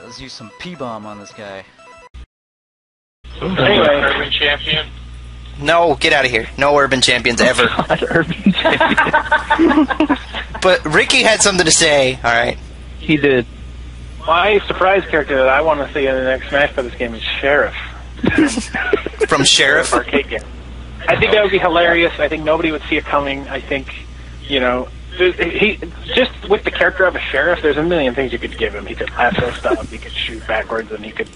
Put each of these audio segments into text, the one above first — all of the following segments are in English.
Let's use some P-bomb on this guy. Anyway, Urban Champion. No, get out of here. No urban champions ever. Urban champion. But Ricky had something to say, alright. He did. My surprise character that I want to see in the next Smash Brothers game is Sheriff. From Sheriff? Arcade game. I think that would be hilarious. I think nobody would see it coming. I think, you know, he just with the character of a sheriff, there's a million things you could give him. He could lasso stuff, he could shoot backwards, and he could,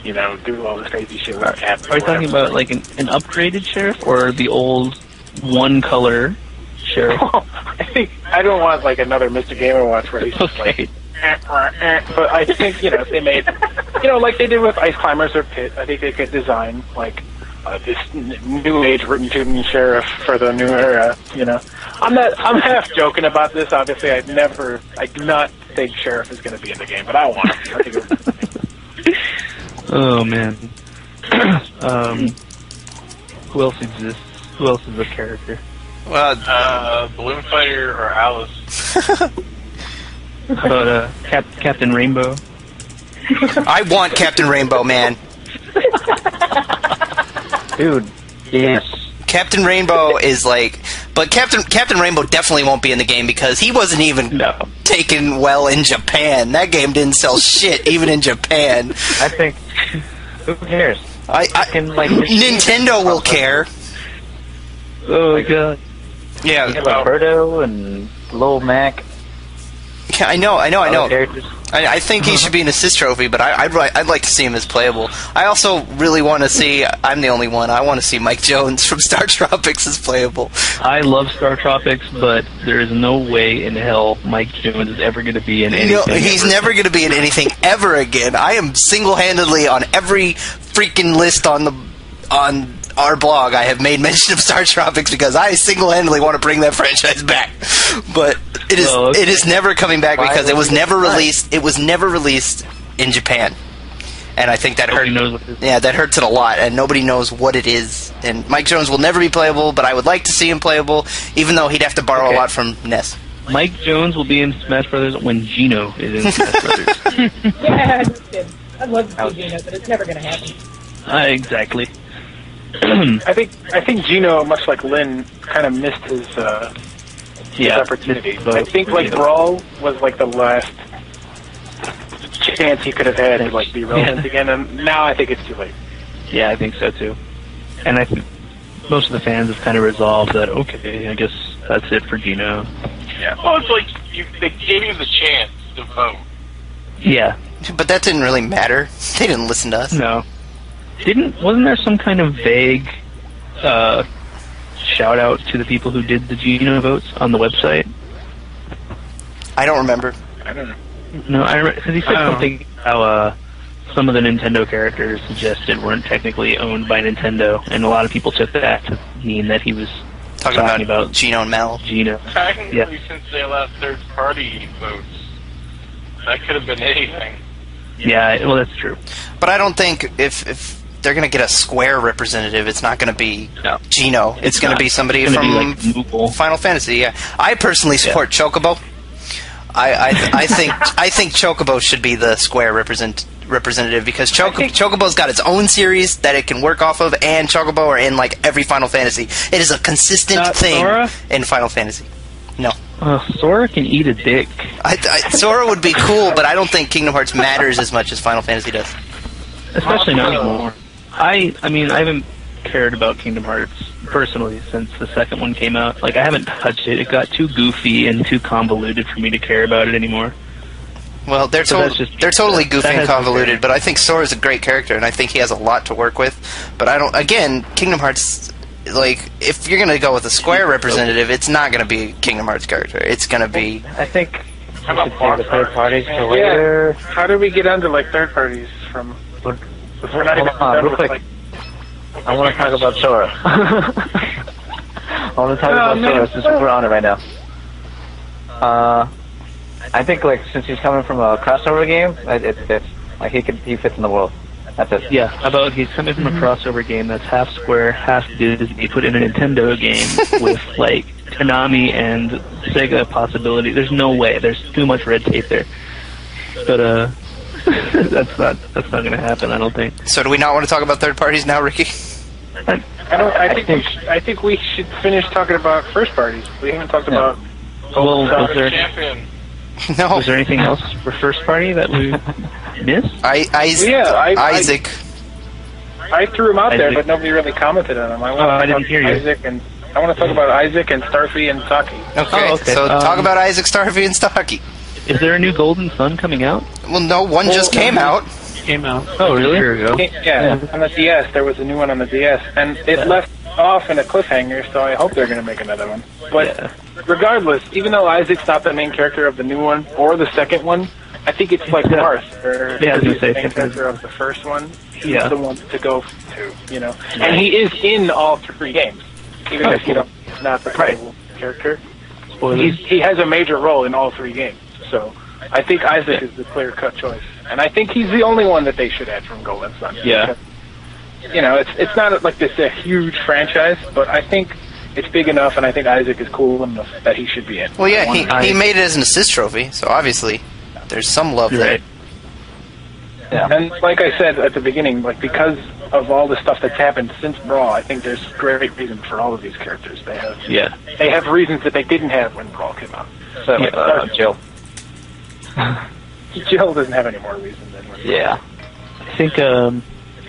you know, do all this crazy shit with a cap. Are you talking about like an upgraded sheriff or the old one color sheriff? I don't want like another Mr. Gamer Watch where he's just like. But I think, you know, if they made, you know, like they did with Ice Climbers or Pit, I think they could design like this new age rootin' tootin' sheriff for the new era. You know, I'm half joking about this. Obviously, I do not think Sheriff is going to be in the game, but I want him. I think it was Oh man. Who else exists? Who else is a character? Balloon Fighter or Alice. How about Captain Rainbow? I want Captain Rainbow, man. Dude, yes. Captain Rainbow is like... But Captain Rainbow definitely won't be in the game because he wasn't even taken well in Japan. That game didn't sell shit, even in Japan. I think... Who cares? Nintendo will care. Oh, my God. Yeah. You have Alberto and Lil Mac. Yeah, I know. Characters. I think he should be an assist trophy, but I'd like to see him as playable. I also really want to see... I'm the only one. I want to see Mike Jones from Star Tropics as playable. I love Star Tropics, but there is no way in hell Mike Jones is ever going to be in anything. No, he's never going to be in anything ever again. I am single-handedly on every freaking list on our blog. I have made mention of Star Tropics because I single-handedly want to bring that franchise back. But it is never coming back because it was never released. It was never released in Japan, and I think that that hurts it a lot. And nobody knows what it is. And Mike Jones will never be playable, but I would like to see him playable, even though he'd have to borrow a lot from NES. Mike Jones will be in Smash Brothers when Gino is in Smash Brothers. Yeah, just kidding. I'd love to see Gino, but it's never going to happen. Exactly. I think Gino, much like Lynn, kind of missed his opportunity. I think like Brawl was like the last chance he could have had to like be relevant again, and now I think it's too late. Yeah, I think so too. And I think most of the fans have kind of resolved that okay, I guess that's it for Gino. Yeah. Well, it's like they gave you the chance to vote. Yeah. But that didn't really matter. They didn't listen to us. No. Wasn't there some kind of vague shout out to the people who did the Gino votes on the website? I don't remember. I don't know. No, I remember because he said something how some of the Nintendo characters suggested weren't technically owned by Nintendo, and a lot of people took that to mean that he was talking about Gino and Mel. Gino. Technically, since they allowed third-party votes, that could have been anything. Yeah, well, that's true. But I don't think if they're going to get a Square representative, it's not going to be Gino. It's going to be somebody from Final Fantasy. Yeah, I personally support Chocobo. I think Chocobo should be the Square representative because Chocobo's got its own series that it can work off of, and Chocobo are in like every Final Fantasy. It is a consistent thing in Final Fantasy. No. Sora can eat a dick. Sora would be cool, but I don't think Kingdom Hearts matters as much as Final Fantasy does. Especially not anymore. I mean, I haven't cared about Kingdom Hearts personally since the second one came out. Like, I haven't touched it. It got too goofy and too convoluted for me to care about it anymore. Well, they're totally goofy and convoluted, but I think Sora's a great character, and I think he has a lot to work with. But again, Kingdom Hearts, like, if you're going to go with a Square representative, it's not going to be a Kingdom Hearts character. It's going to be... I think we should save the third parties for later. Yeah. How do we get onto, like, third parties from... We're not even done real with, quick. like... I want to talk about Sora. I want to talk about Sora since we're on it right now. I think, like, since he's coming from a crossover game, it fits. Like, he fits in the world. That's it. Yeah, about he's coming from a crossover game that's half Square, half Disney, put in a Nintendo game with, like, Konami and Sega possibility. There's no way. There's too much red tape there. But, That's not going to happen. I don't think. So do we not want to talk about third parties now, Ricky? I think we should finish talking about first parties. We haven't talked about. Well, was there, Champion. No. was there anything else for first party that we missed? Isaac. I threw him out there, Isaac. but nobody really commented on him. I didn't hear you. Isaac and I want to talk about Isaac and Starfy and Saki. Okay, Oh, okay. so talk about Isaac, Starfy, and Stocky. Is there a new Golden Sun coming out? Well, no, one just came out. Oh, really? Yeah, on the DS, there was a new one on the DS, and it left off in a cliffhanger, so I hope they're going to make another one. But regardless, even though Isaac's not the main character of the new one, or the second one, I think it's like Marth, where Yeah, I was he's gonna the say, main character of the first one. He's Yeah. the one to go to, you know. And he is in all three games, even if, you know, he's not the playable character. He has a major role in all three games, so I think Isaac is the clear-cut choice. And I think he's the only one that they should add from Golden Sun. Yeah. Because, you know, it's not like this a huge franchise, but I think it's big enough, and I think Isaac is cool enough that he should be in. Well, yeah, he made it as an assist trophy, so obviously there's some love there. Right. Yeah. And like I said at the beginning, like because of all the stuff that's happened since Brawl, I think there's great reason for all of these characters. They have reasons that they didn't have when Brawl came out. So Jill. Jill doesn't have any more reason than when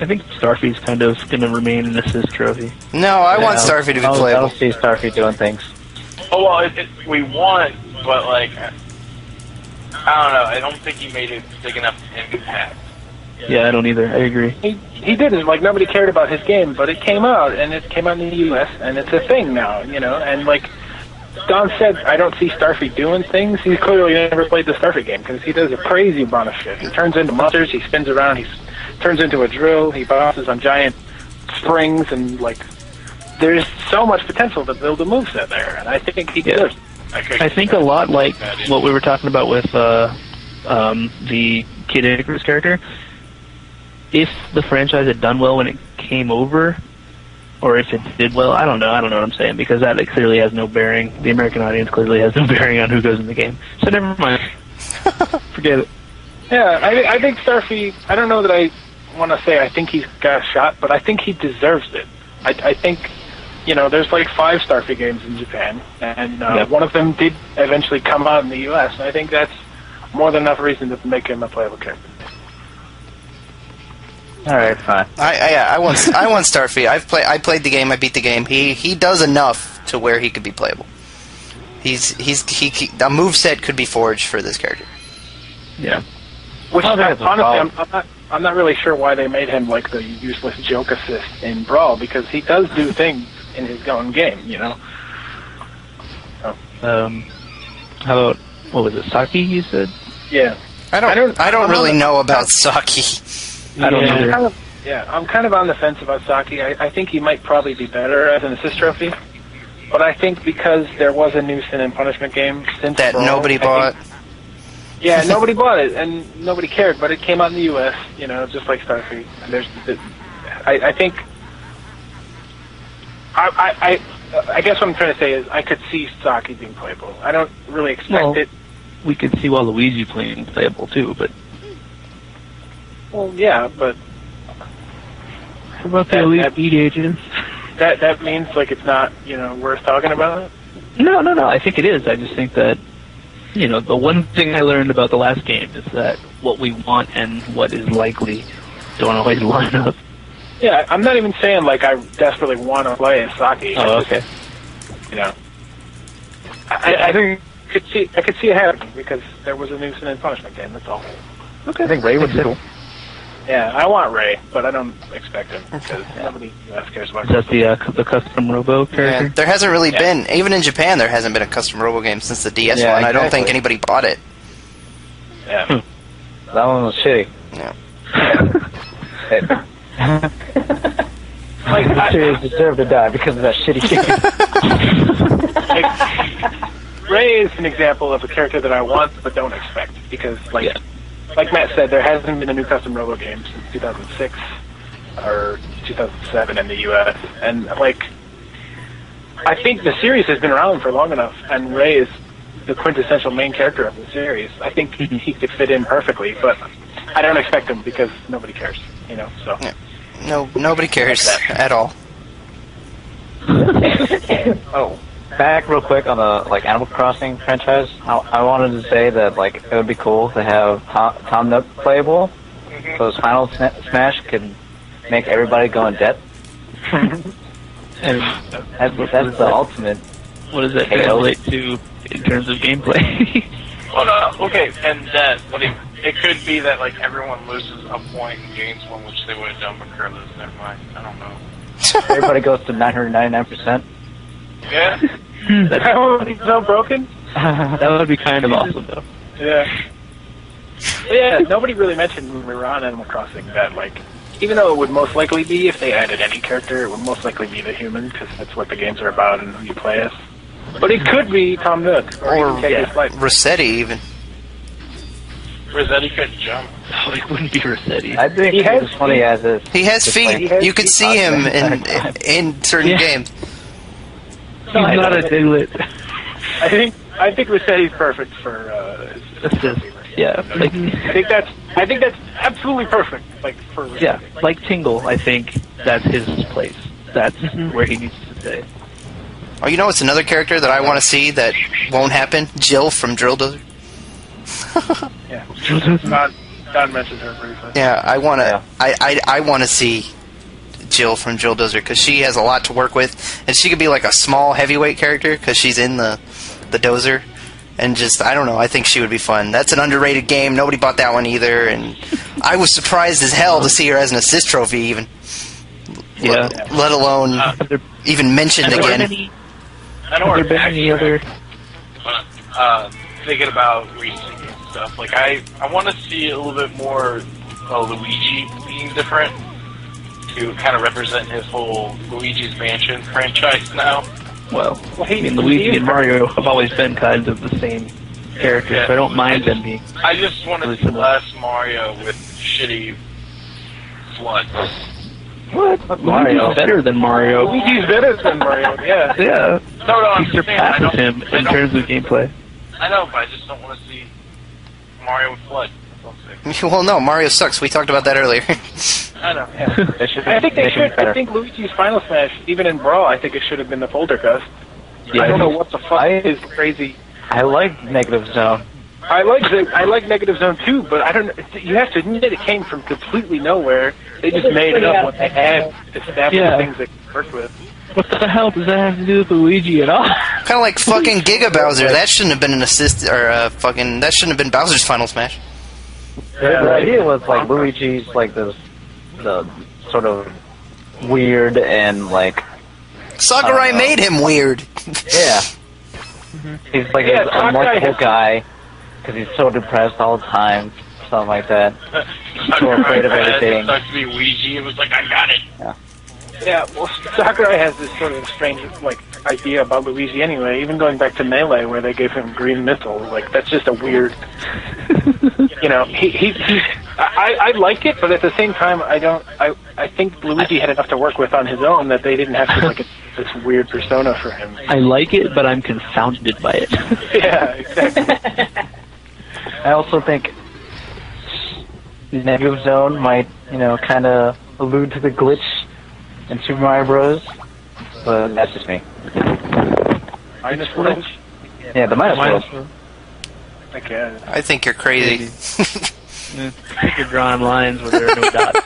I think Starfy's kind of going to remain an assist trophy. No, I want Starfy to be I'll playable. see Starfy doing things. Oh, well, we want, but, like, I don't know. I don't think he made it big enough impact. Yeah, I don't either. I agree. He didn't. Like, nobody cared about his game, but it came out, and it came out in the U.S., and it's a thing now, you know? And, like Don said, I don't see Starfy doing things. He's clearly never played the Starfy game, because he does a crazy amount of shit. He turns into monsters, he spins around, he turns into a drill, he bounces on giant springs, and, like, there's so much potential to build a moveset there, and I think he deserves it. I think a lot like what we were talking about with the Kid Icarus character. If the franchise had done well when it came over, or if it did well, I don't know what I'm saying, because that clearly has no bearing. The American audience clearly has no bearing on who goes in the game. So never mind. Forget it. Yeah, I think Starfy, I don't know that I want to say I think he's got a shot, but I think he deserves it. I think, you know, there's like 5 Starfy games in Japan, and one of them did eventually come out in the U.S., and I think that's more than enough reason to make him a playable character. All right, fine. I want Starfy. I played the game. I beat the game. He does enough to where he could be playable. A moveset could be forged for this character. Yeah. Which honestly, I'm not really sure why they made him like the useless joke assist in Brawl, because he does do things in his own game, you know. How about, what was it, Saki? You said? Yeah. I don't really know about Saki. I don't either. I'm kind of on the fence about Saki. I think he might probably be better as an assist trophy, but I think because there was a new Sin and Punishment game since That Brawl, nobody bought. Yeah, nobody bought it, and nobody cared, but it came out in the U.S., you know, just like Starfy. And I think... I guess what I'm trying to say is I could see Saki being playable. I don't really expect it. We could see Waluigi playing playable, too, but... Well, yeah, but... What about the Elite agents? That means, like, it's not, you know, worth talking about? No, I think it is. I just think that, you know, the one thing I learned about the last game is that what we want and what is likely don't always line up. Yeah, I'm not even saying, like, I desperately want to play as Saki. Oh, okay. You know. I think I could see it happening, because there was a new Sin and Punishment game, that's all. Okay. I think Ray would be cool. Yeah, I want Ray, but I don't expect him, because nobody else cares about Is that the custom Robo character? Yeah, there hasn't really been, even in Japan, there hasn't been a custom Robo game since the DS one. I don't think anybody bought it. Yeah. That one was shitty. Yeah. Like, the series deserved to die because of that shitty game. Ray is an example of a character that I want but don't expect, because, like Matt said, there hasn't been a new custom Robo game since 2006 or 2007 in the U.S. And, like, I think the series has been around for long enough, and Ray is the quintessential main character of the series. I think he could fit in perfectly, but I don't expect them because nobody cares, so. Yeah. No, nobody cares at all. Oh, back real quick on the Animal Crossing franchise. I wanted to say that it would be cool to have Tom Nook playable. So his final smash could make everybody go in debt. And That's the ultimate. what does that translate to in terms of gameplay? Okay, and that it could be that everyone loses a point and gains one, which they would have done regardless. Never mind. I don't know. Everybody goes to 999%. Yeah. That's so broken. That would be kind of awesome, though. Yeah. But yeah, nobody really mentioned when we were on Animal Crossing that, even though it would most likely be, if they added any character, it would most likely be the human, because that's what the games are about and who you play as. But it could be Tom Nook, or Rossetti, even. Rossetti couldn't jump. No, it wouldn't be Rossetti. I think He has it's funny as is. He has feet. You could see him in certain games. He's not a Diglett. I think Rossetti's perfect for Assist. Yeah. I think that's absolutely perfect. For Rossetti. Yeah, like Tingle, I think that's his place. That's where he needs to stay. Oh, you know what's another character that I want to see that won't happen? Jill from Drill Dozer. Yeah. Don mentioned her briefly. Yeah, I want to. I want to see Jill from Drill Dozer because she has a lot to work with, and she could be a small heavyweight character because she's in the dozer, and just I don't know. I think she would be fun. That's an underrated game. Nobody bought that one either, and I was surprised as hell to see her as an assist trophy even. Yeah. Let alone even mentioned again. I know Have there been any other? Thinking about recent stuff, I want to see a little bit more Luigi being different to kind of represent his whole Luigi's Mansion franchise now. Well, Luigi and Mario have always been kind of the same characters, so I don't mind them being. I just want to see less Mario with shitty sluts. What? Luigi's better than Mario. Luigi's better than Mario, yeah. Yeah. No, He surpasses him in terms of gameplay. I know, but I just don't want to see Mario with blood. Well, no, Mario sucks. We talked about that earlier. I know. Yeah. I think they should. I think Luigi's Final Smash, even in Brawl, I think it should have been the folder gust. Yeah, I don't know what the fuck is crazy. I like Negative Zone. I like Negative Zone too, but I don't. You have to admit it came from completely nowhere. They just made it up what they had, established things they could work with. What the hell does that have to do with Luigi at all? Kind of like fucking Giga Bowser. That shouldn't have been an assist, or that shouldn't have been Bowser's Final Smash. Yeah, the idea was Luigi's the sort of weird and Sakurai made him weird. Yeah. He's this unlikable guy because he's so depressed all the time, something like that. So afraid of everything. It sucks to be Luigi. It was I got it. Yeah. Yeah, well, Sakurai has this sort of strange, idea about Luigi anyway, even going back to Melee, where they gave him green missile. That's just a weird... I like it, but at the same time, I think Luigi had enough to work with on his own that they didn't have to, this weird persona for him. I like it, but I'm confounded by it. Yeah, exactly. I also think Negative Zone might, kind of allude to the glitch in Super Mario Bros. But that's just me. Minus glitch? Yeah, the minus glitch. I guess. I think you're crazy. I think you're drawing lines where there are no dots.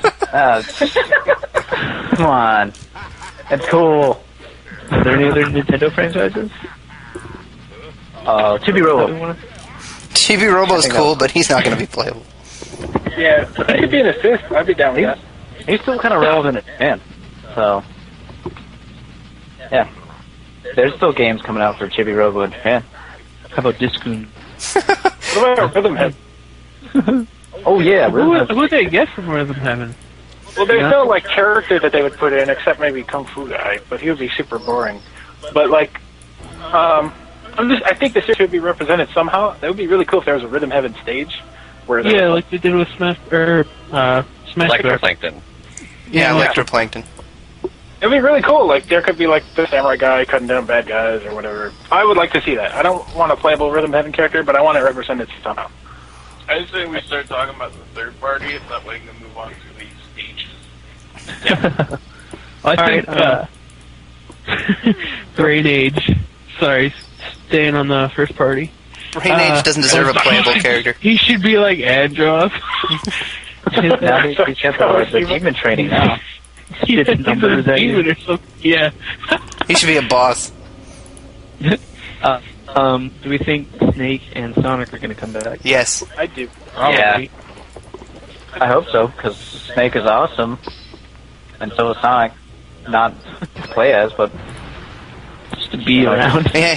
Come on. It's cool. Are there any other Nintendo franchises? Chibi Robo. Chibi Robo's cool, but he's not going to be playable. Yeah, he could be an assist. I'd be down with that. He's still kind of relevant in Japan. So, yeah. There's still games coming out for Chibi Robo in Japan. How about Discoon? What about Rhythm Heaven? Oh, yeah. Who would they get from Rhythm Heaven? Well, there's no, character that they would put in, except maybe Kung Fu Guy, but he would be super boring. But, I think the series should be represented somehow. That would be really cool if there was a Rhythm Heaven stage. Where like they did with Smash Electroplankton. Yeah, Electroplankton. It'd be really cool. There could be, the samurai guy cutting down bad guys or whatever. I would like to see that. I don't want a playable Rhythm Heaven character, but I want it represented somehow. I say we start talking about the third party, so that way we can move on to these stages. I think Brain Age. Sorry, staying on the first party. Brain Age doesn't deserve a playable character. He should be like Androth. Now he's got the demon training now. He's a demon or something. Yeah. He should be a boss. Do we think Snake and Sonic are going to come back? Yes. I do. Yeah. I hope so, because Snake is awesome, and so is Sonic. Not to play as, but just to be around. Yeah,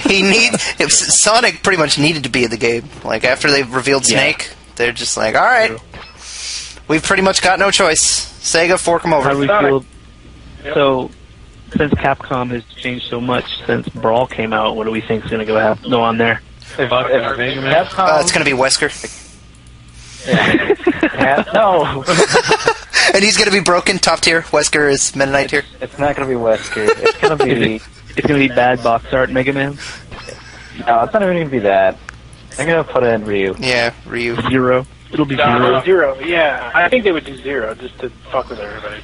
Sonic pretty much needed to be in the game. Like, after they revealed Snake, they're just like, alright, we've pretty much got no choice. Sega, fork them over. How do we feel? So, since Capcom has changed so much since Brawl came out, what do we think is going to go on there? Capcom, it's going to be Wesker. No. And he's going to be broken, top tier. Wesker is Mennonite tier. It's not going to be Wesker. It's going to be... It's going to be bad box art Mega Man? No, it's not even going to be that. They're going to put in Ryu. Yeah, Ryu. Zero. It'll be Zero. Zero, yeah. I think they would do Zero just to fuck with everybody.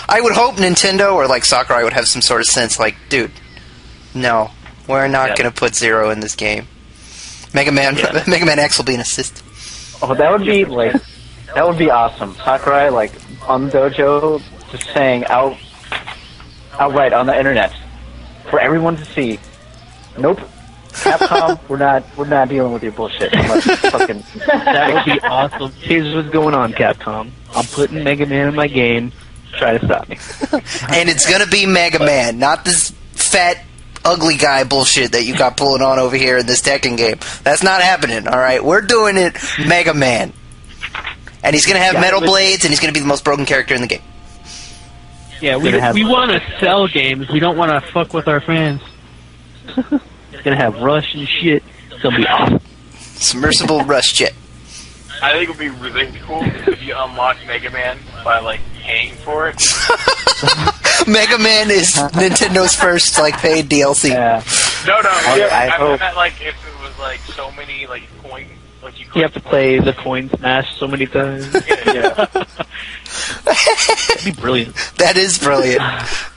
I would hope Nintendo or like Sakurai would have some sort of sense like, dude, no, we're not going to put Zero in this game. Mega Man X will be an assist. Oh, that would be like... That would be awesome. Sakurai, like, on the dojo, just saying outright on the internet for everyone to see. Nope. Capcom, we're not dealing with your bullshit. Fucking. That would be awesome. Here's what's going on, Capcom. I'm putting Mega Man in my game. Try to stop me. And it's gonna be Mega Man, not this fat, ugly guy bullshit that you got pulling on over here in this Tekken game. That's not happening, alright? We're doing it Mega Man. And he's going to have metal blades, and he's going to be the most broken character in the game. Yeah, we want to sell games. We don't want to fuck with our fans. It's going to have Rush and shit. It's going to be awesome. Submersible Rush jet. I think it would be really cool if you unlock Mega Man by, like, paying for it. Mega Man is Nintendo's first, like, paid DLC. Yeah. No. I hope. meant, like, if it was, like, so many, like, coins. Like you have to play the coin smash so many times. Yeah. That'd be brilliant. That is brilliant.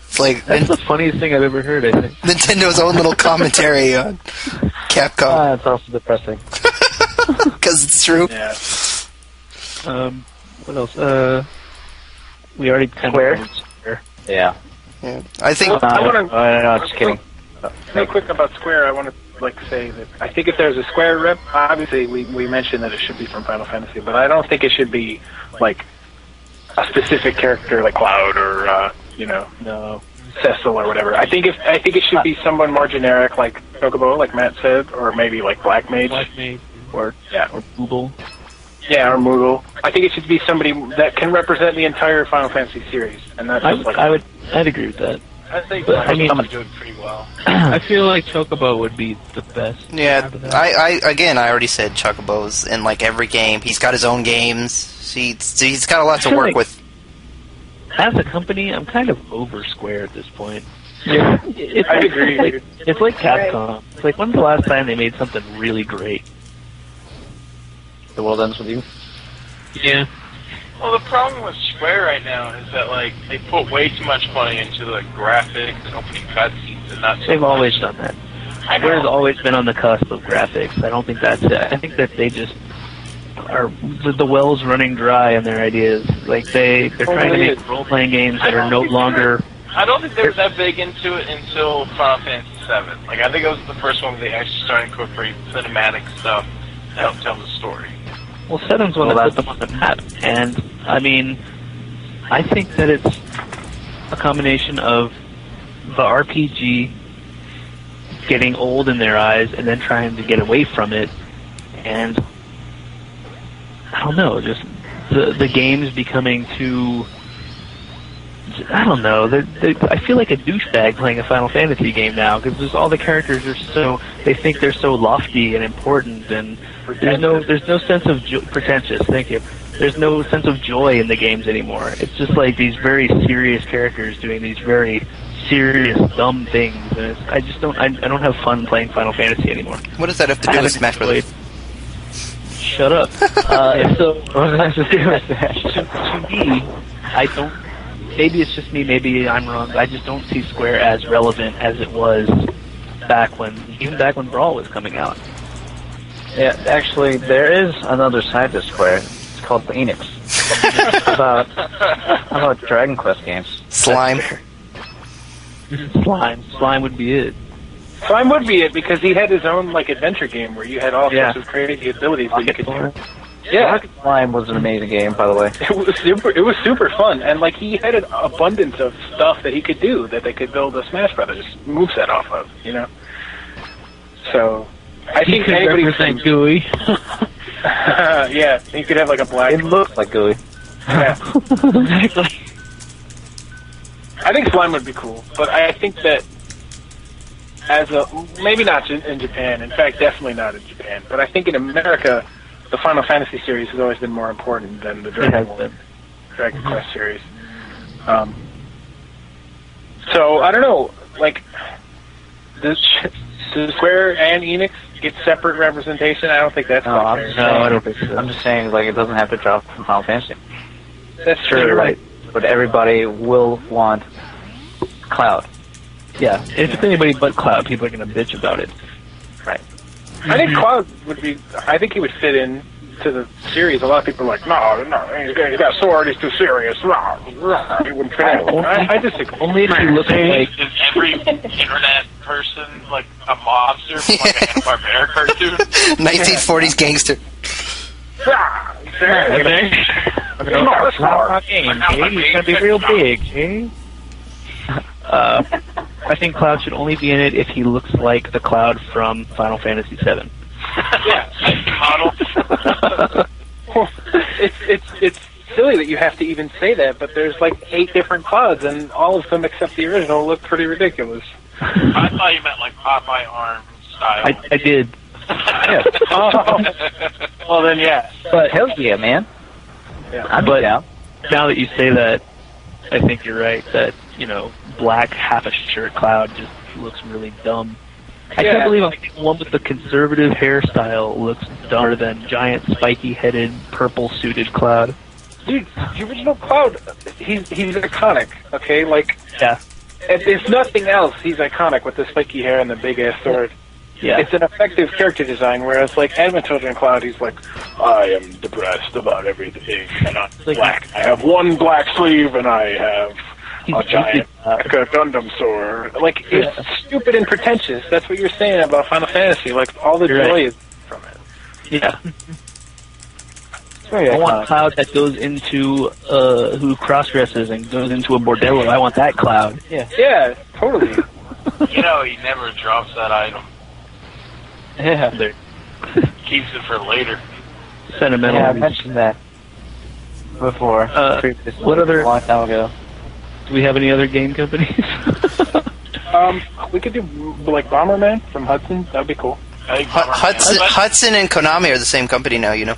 It's like that's the funniest thing I've ever heard, I think. Nintendo's own little commentary on Capcom. It's also depressing. Because it's true. Yeah. What else? We already kind of Square. Yeah. I think... no, just kidding. Real quick about Square, I want to say that I think if there's a Square rep, obviously we mentioned that it should be from Final Fantasy, but I don't think it should be like a specific character like Cloud or Cecil or whatever. I think it should be someone more generic like Chocobo, like Matt said, or maybe like Black Mage. Or Moogle. Yeah, or Moogle. I think it should be somebody that can represent the entire Final Fantasy series, and that's I'd agree with that. I think someone's doing pretty well. I feel like Chocobo would be the best. Yeah, I already said Chocobo's in like every game. He's got his own games. He's got a lot to work with. As a company, I'm kind of over Square at this point. Yeah, I agree. It's like Capcom. It's like, when's the last time they made something really great? The world ends with you. Yeah. Well, the problem with Square right now is that, like, they put way too much money into the graphics and opening cutscenes and not... They've always done that. Square's always been on the cusp of graphics. I don't think that's it. I think that they just are... The well's running dry on their ideas. Like, they're trying to make role-playing games that are no longer... I don't think they were that big into it until Final Fantasy VII. Like, I think it was the first one where they actually started to incorporate cinematic stuff to help tell the story. Well, 7's one that put them on the map, and, I mean, I think that it's a combination of the RPG getting old in their eyes and then trying to get away from it, and, I don't know, just the games becoming too... I don't know. I feel like a douchebag playing a Final Fantasy game now because all the characters are so. They think they're so lofty and important, and there's no sense of pretentious. Thank you. There's no sense of joy in the games anymore. It's just like these very serious characters doing these very serious, dumb things, and I don't have fun playing Final Fantasy anymore. What does that have to do with Smash Bros? shut up. So What does that have to do with that? to me, I don't. Maybe it's just me. Maybe I'm wrong. I just don't see Square as relevant as it was back when Brawl was coming out. Yeah, actually, there is another side to Square. It's called Enix. It's about Dragon Quest games. Slime. Slime would be it. Slime would be it because he had his own like adventure game where you had all sorts of crazy abilities that you could do. Yeah, Rocket Slime was an amazing game, by the way. It was super fun, and like he had an abundance of stuff that he could do that they could build a Smash Brothers moveset off of, you know. So I think anybody represent GUI. yeah, he could have like a black. It looks like GUI. Yeah. Exactly. I think Slime would be cool, but I think that as a maybe not in Japan. In fact, definitely not in Japan. But I think in America, the Final Fantasy series has always been more important than the Dragon Quest series. So I don't know. Like, does Square and Enix get separate representation? I don't think that's quite fair. No, I don't think so. I'm just saying, like, it doesn't have to drop from Final Fantasy. That's true. You're right. But everybody will want Cloud. Yeah, if it's anybody but Cloud, people are going to bitch about it. Right. I think Cloud would be. I think he would fit in to the series. A lot of people are like, no, he's got sword. He's too serious. No, he wouldn't fit in. I disagree. Only if you look like Is every internet person like a monster from like a Hanna-Barbera cartoon? 1940s gangster. He's gonna be real big, eh? I think Cloud should only be in it if he looks like the Cloud from Final Fantasy VII. Yeah. It's silly that you have to even say that, but there's like 8 different Clouds, and all of them except the original look pretty ridiculous. I thought you meant like Popeye arm style. I did. Yeah. Well then, yeah. But hell yeah, man. Yeah. I'm But down. now that you say that, I think you're right that, black half a shirt Cloud just looks really dumb. I Yeah. can't believe I'm thinking one with the conservative hairstyle looks dumber than giant spiky-headed, purple-suited Cloud. Dude, the original Cloud, he's iconic, okay? Like, Yeah. if nothing else, he's iconic with the spiky hair and the big-ass sword. Yeah. It's an effective character design, whereas, like, Adamant Ditto and Cloud, he's like, I am depressed about everything, and I'm black. I have one black sleeve, and I have a giant like a Gundam sword. Like, it's stupid and pretentious. That's what you're saying about Final Fantasy. Like, all the You're joy right. is from it. Yeah. It's very I want iconic. Cloud that goes into, who cross-dresses and goes into a bordello. I want that Cloud. Yeah, totally. He never drops that item. Yeah. Keeps it for later. Sentimental. Yeah, I mentioned that before. Previously, what other- a long time ago. Do we have any other game companies? We could do, like, Bomberman from Hudson. That'd be cool. I think Hudson and Konami are the same company now, you know.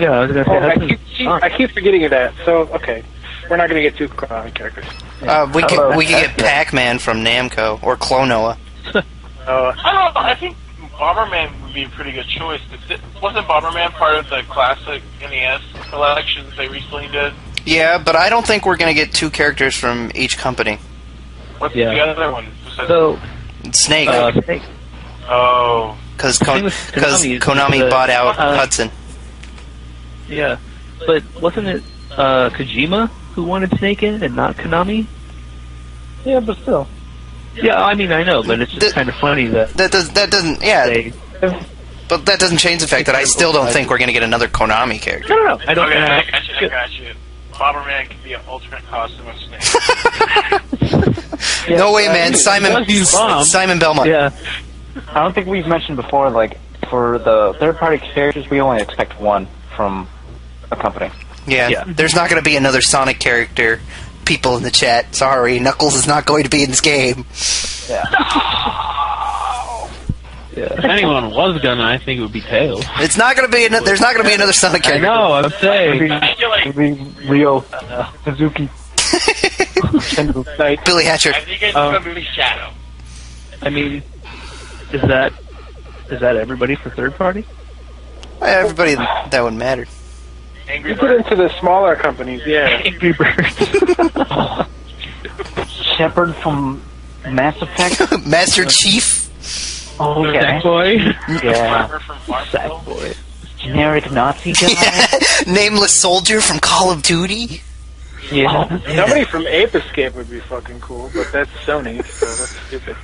Yeah, I was going to say I keep forgetting of that. So, okay. We're not going to get too Konami characters. We could get Pac-Man from Namco or Klonoa. I don't know. I think Bomberman would be a pretty good choice. Wasn't Bomberman part of the classic NES collection that they recently did? Yeah, but I don't think we're going to get 2 characters from each company. What's the other one? So, Snake, Snake. Oh. because thing with Konami is Konami the- bought out Hudson. Yeah. But wasn't it Kojima who wanted Snake in and not Konami? Yeah, but still. Yeah, I mean, I know, but it's just kind of funny that That doesn't. Yeah, they... but that doesn't change the fact that I still don't think we're going to get another Konami character. No. I don't Okay, know. I got you. Bomberman can be an alternate costume of Snake. No way, man. Once he's bombed. Simon Belmont. Yeah. I don't think we've mentioned before, like, for the third-party characters, we only expect one from a company. Yeah, there's not going to be another Sonic character. People in the chat, sorry, Knuckles is not going to be in this game. Yeah. If anyone was gonna, I think it would be Tails. It's not going to be. There's not going to be another Sonic I character. know, I'm saying. I feel like Rio, Suzuki. Billy Hatcher. I think it's going to be Shadow. I mean, is that everybody for third party? Everybody that would matter. Angry You get Birds. into the smaller companies, yeah. Angry Birds. Shepard from Mass Effect. Master Chief. Oh, yeah. Sackboy. Yeah. Farmer from Farmville. Sackboy. Generic Nazi guy. Nameless Soldier from Call of Duty. Yeah. Somebody from Ape Escape would be fucking cool, but that's Sony, so that's stupid.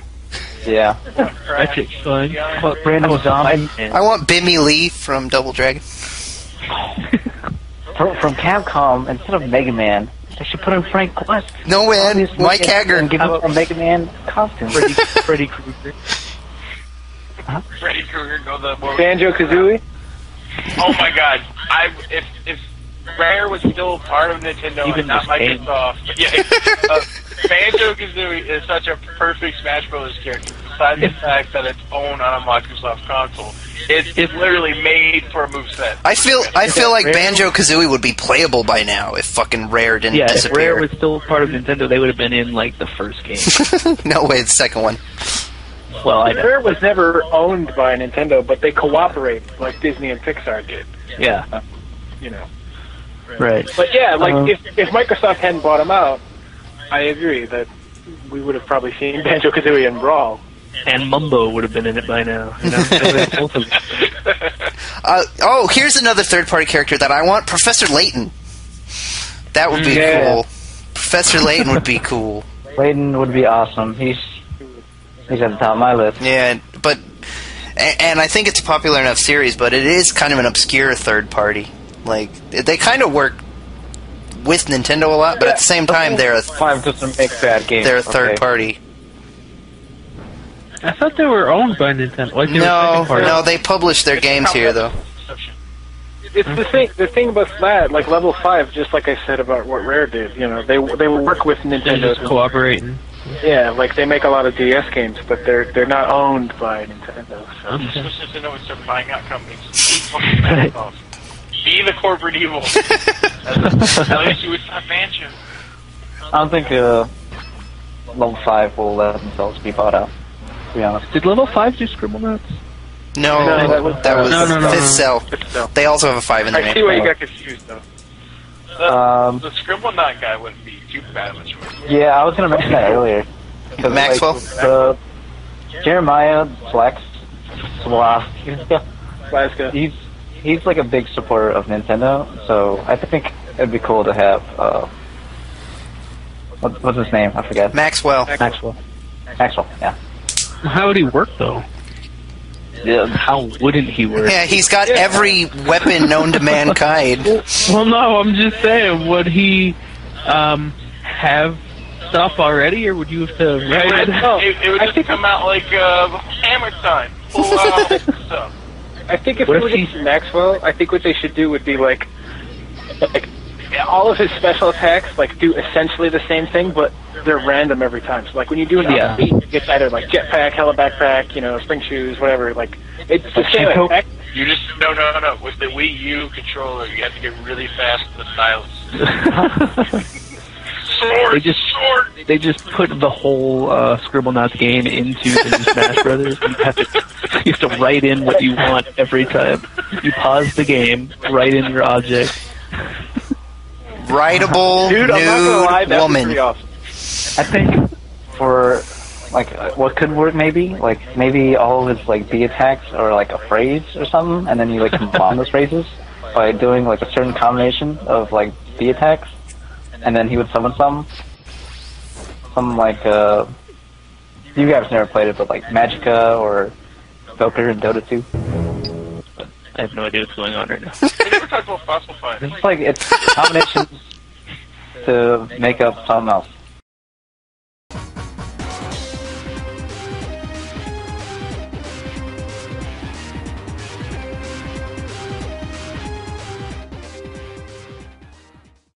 Yeah. That's it, fun. But Brandon Zombie. I want Bimmy Lee from Double Dragon. From Capcom, instead of Mega Man, they should put in Frank West. No, man. Mike Haggard. And give him a Mega Man costume. Freddy Krueger. Freddy Krueger, go the more. Banjo-Kazooie? Oh my god! If Rare was still part of Nintendo Even and not this game. Microsoft, but yeah, Banjo-Kazooie is such a perfect Smash Bros. Character. Besides the fact that it's owned on a Microsoft console, it's literally made for a moveset. I feel like Banjo-Kazooie would be playable by now if fucking Rare didn't Yeah, if disappear. Rare was still part of Nintendo, they would have been in, like, the first game. No way, the second one. Well, I know. Rare was never owned by Nintendo, but they cooperate like Disney and Pixar did. Yeah, You know. right. But yeah, like if Microsoft hadn't bought them out, I agree that we would have probably seen Banjo-Kazooie and Brawl. And Mumbo would have been in it by now. You know? Both of them. Here's another third-party character that I want: Professor Layton. That would be cool. Professor Layton would be cool. Layton would be awesome. He's at the top of my list. Yeah, but and I think it's a popular enough series, but it is kind of an obscure third party. Like they kind of work with Nintendo a lot, but at the same time they're a 5 doesn't make bad games. they're a third party. I thought they were owned by Nintendo. Like they were second party. No, they publish their games here though. It's the thing about that, like Level 5, just like I said about what Rare did, you know, they work with They're Nintendo. just cooperating. Yeah, like they make a lot of DS games, but they're not owned by Nintendo. So. Just Nintendo would start buying out companies. Be the corporate evil. At least you would stop Banjo. I don't think Level 5 will let themselves be bought out, to be honest. Did Level 5 do Scribblenauts? No, that was No. Fifth Cell. They also have a 5 in their I see name. why you got confused, though. The Scribblenauts guy wouldn't be too bad of a choice. Yeah, I was going to mention that earlier. 'Cause, Maxwell? Like, Jeremiah Black Glasgow. he's like a big supporter of Nintendo, so I think it'd be cool to have what's his name? I forget. Maxwell. Maxwell, yeah. How would he work though? Yeah, How wouldn't he work? Yeah, he's got every weapon known to mankind. Well, no, I'm just saying. Would he have stuff already, or would you have to write it? It would just come out like Hammer Time. Full stuff. I think if What it if was Maxwell, I think what they should do would be like all of his special attacks do essentially the same thing, but they're random every time. So like when you do an Yeah. beat, it's either like jetpack, hella backpack, spring shoes, whatever. Like it's the same attack. You just no. With the Wii U controller, you have to get really fast with the stylus. They just put the whole Scribblenauts game into the new Smash Brothers. You have to write in what you want every time. You pause the game, write in your object. Writable Dude, I'm not gonna lie, nude that was woman. pretty awesome. I think for what could work maybe all of his B attacks are a phrase or something, and then you combine those phrases by doing a certain combination of B attacks, and then he would summon some you guys never played it, but Magicka or Joker in Dota 2. I have no idea what's going on right now. We never talked about Fossil Find. It's it's combinations to make up something else.